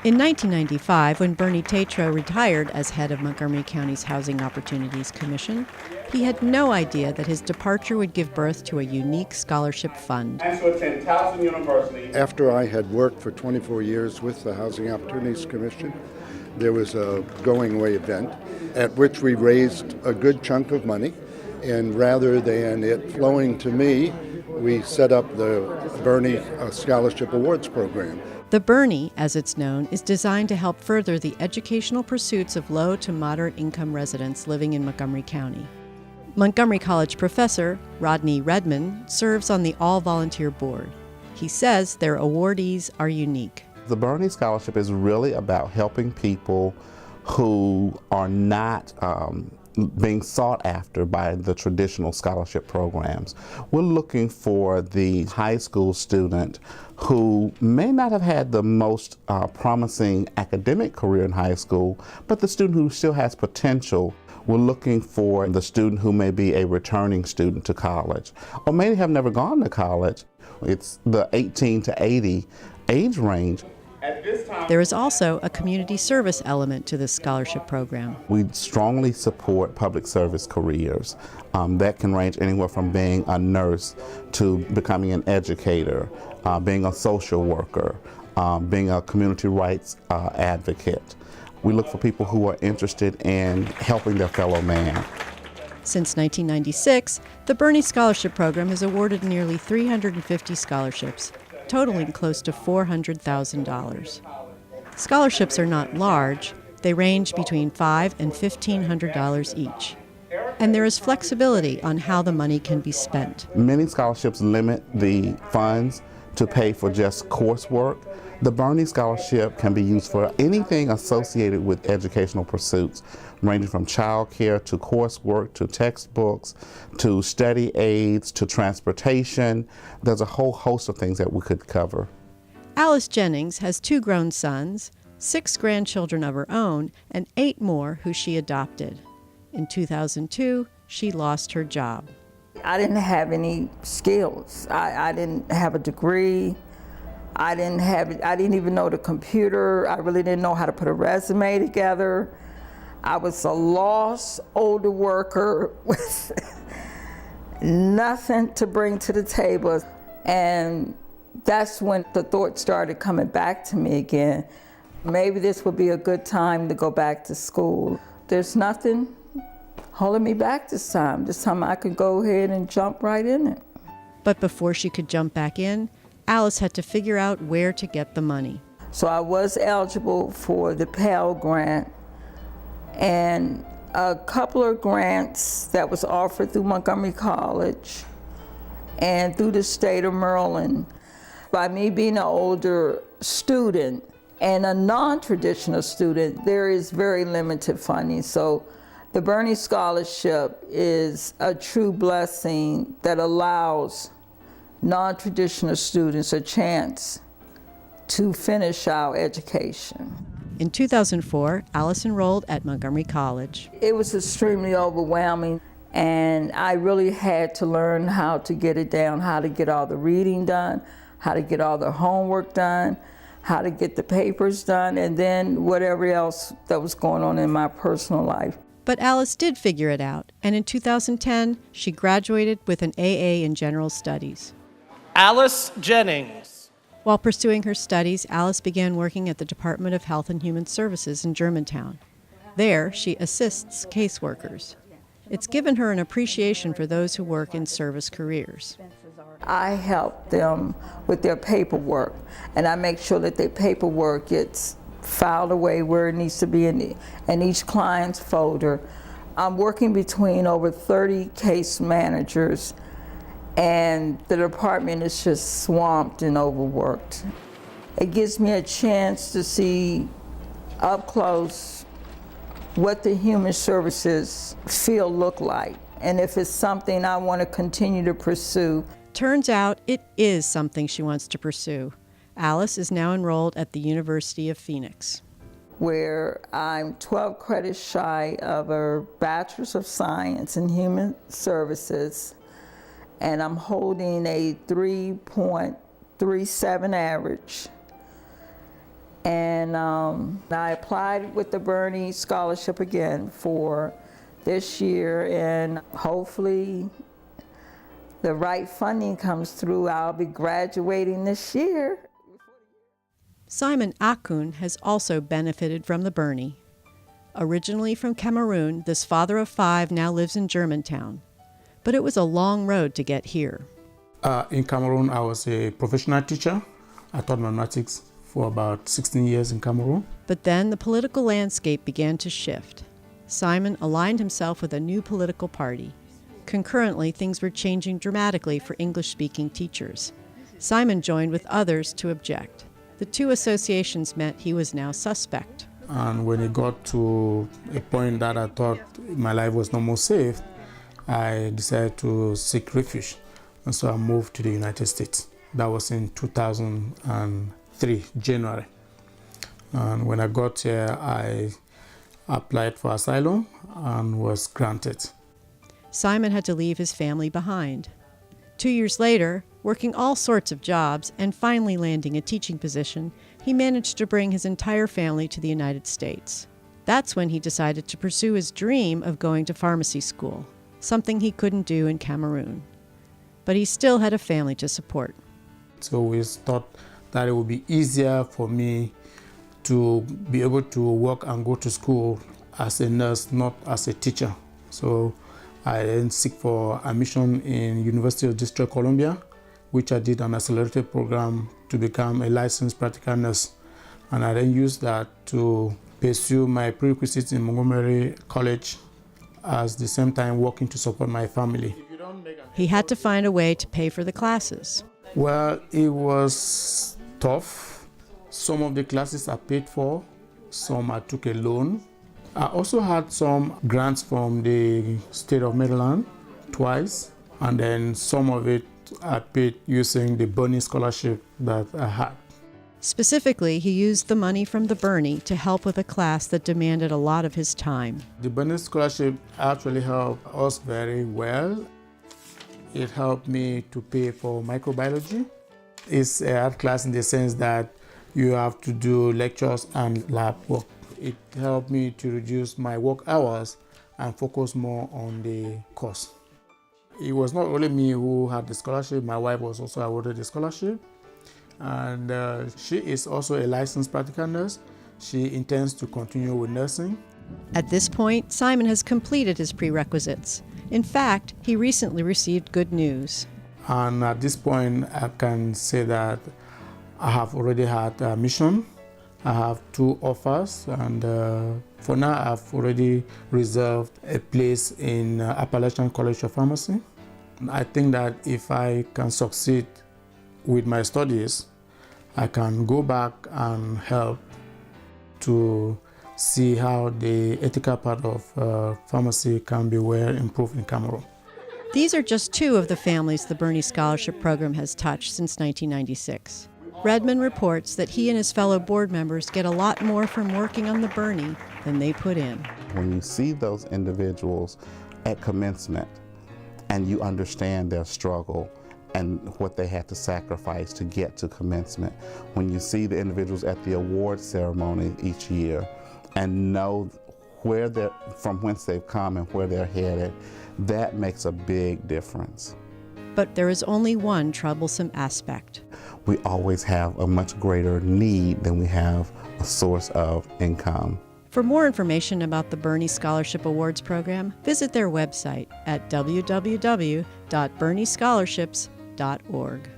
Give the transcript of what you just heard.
In 1995, when Bernie Tatro retired as head of Montgomery County's Housing Opportunities Commission, he had no idea that his departure would give birth to a unique scholarship fund. And to attend Towson University. After I had worked for 24 years with the Housing Opportunities Commission, there was a going-away event at which we raised a good chunk of money, and rather than it flowing to me, we set up the Bernie Scholarship Awards Program. The Bernie, as it's known, is designed to help further the educational pursuits of low to moderate income residents living in Montgomery County. Montgomery College professor Rodney Redman serves on the all-volunteer board. He says their awardees are unique. The Bernie Scholarship is really about helping people who are not being sought after by the traditional scholarship programs. We're looking for the high school student who may not have had the most promising academic career in high school, but the student who still has potential. We're looking for the student who may be a returning student to college, or may have never gone to college. It's the 18 to 80 age range. There is also a community service element to this scholarship program. We strongly support public service careers. That can range anywhere from being a nurse to becoming an educator, being a social worker, being a community rights advocate. We look for people who are interested in helping their fellow man. Since 1996, the Bernie Scholarship Program has awarded nearly 350 scholarships, totaling close to $400,000. Scholarships are not large. They range between $500 and $1,500 each. And there is flexibility on how the money can be spent. Many scholarships limit the funds to pay for just coursework. The Bernie Scholarship can be used for anything associated with educational pursuits, ranging from childcare to coursework to textbooks to study aids to transportation. There's a whole host of things that we could cover. Alice Jennings has 2 grown sons, 6 grandchildren of her own, and 8 more who she adopted. In 2002, she lost her job. I didn't have any skills. I didn't have a degree. I didn't even know the computer. I really didn't know how to put a resume together. I was a lost older worker with nothing to bring to the table. And that's when the thought started coming back to me again. Maybe this would be a good time to go back to school. There's nothing holding me back this time. This time I could go ahead and jump right in it. But before she could jump back in, Alice had to figure out where to get the money. So I was eligible for the Pell Grant and a couple of grants that was offered through Montgomery College and through the state of Maryland. By me being an older student and a non-traditional student, there is very limited funding. So the Bernie Scholarship is a true blessing that allows non-traditional students a chance to finish our education. In 2004, Alice enrolled at Montgomery College. It was extremely overwhelming, and I really had to learn how to get it down, how to get all the reading done, how to get all the homework done, how to get the papers done, and then whatever else that was going on in my personal life. But Alice did figure it out, and in 2010, she graduated with an AA in General Studies. Alice Jennings. While pursuing her studies, Alice began working at the Department of Health and Human Services in Germantown. There, she assists caseworkers. It's given her an appreciation for those who work in service careers. I help them with their paperwork, and I make sure that their paperwork gets filed away where it needs to be in each client's folder. I'm working between over 30 case managers, and the department is just swamped and overworked. It gives me a chance to see up close what the human services field look like, and if it's something I want to continue to pursue. Turns out it is something she wants to pursue. Alice is now enrolled at the University of Phoenix, where I'm 12 credits shy of a Bachelor's of Science in Human Services, and I'm holding a 3.37 average. And And I applied with the Bernie Scholarship again for this year, and hopefully the right funding comes through. I'll be graduating this year. Simon I Kuhn has also benefited from the Bernie. Originally from Cameroon, this father of 5 now lives in Germantown. But it was a long road to get here. In Cameroon, I was a professional teacher. I taught mathematics for about 16 years in Cameroon. But then the political landscape began to shift. Simon aligned himself with a new political party. Concurrently, things were changing dramatically for English-speaking teachers. Simon joined with others to object. The two associations meant he was now suspect. And when it got to a point that I thought my life was no more safe, I decided to seek refuge. And so I moved to the United States. That was in 2003, January. And when I got here, I applied for asylum and was granted. Simon had to leave his family behind. 2 years later, working all sorts of jobs and finally landing a teaching position, he managed to bring his entire family to the United States. That's when he decided to pursue his dream of going to pharmacy school, something he couldn't do in Cameroon. But he still had a family to support. So we thought that it would be easier for me to be able to work and go to school as a nurse, not as a teacher. So I then seek for admission in University of District Columbia, which I did an accelerated program to become a licensed practical nurse. And I then used that to pursue my prerequisites in Montgomery College, at the same time working to support my family. He had to find a way to pay for the classes. Well, it was tough. Some of the classes I paid for, some I took a loan. I also had some grants from the state of Maryland twice, and then some of it I paid using the Bernie scholarship that I had. Specifically, he used the money from the Bernie to help with a class that demanded a lot of his time. The Bernie scholarship actually helped us very well. It helped me to pay for microbiology. It's a hard class in the sense that you have to do lectures and lab work. It helped me to reduce my work hours and focus more on the course. It was not only me who had the scholarship, my wife was also awarded the scholarship. And she is also a licensed practical nurse. She intends to continue with nursing. At this point, Simon has completed his prerequisites. In fact, he recently received good news. And at this point, I can say that I have already had admission. I have 2 offers, and for now, I've already reserved a place in Appalachian College of Pharmacy. I think that if I can succeed with my studies, I can go back and help to see how the ethical part of pharmacy can be well improved in Cameroon. These are just 2 of the families the Bernie Scholarship Program has touched since 1996. Redmond reports that he and his fellow board members get a lot more from working on the Bernie than they put in. When you see those individuals at commencement and you understand their struggle and what they had to sacrifice to get to commencement, when you see the individuals at the award ceremony each year and know from whence they've come and where they're headed, that makes a big difference. But there is only one troublesome aspect. We always have a much greater need than we have a source of income. For more information about the Bernie Scholarship Awards program, visit their website at www.berniescholarships.org.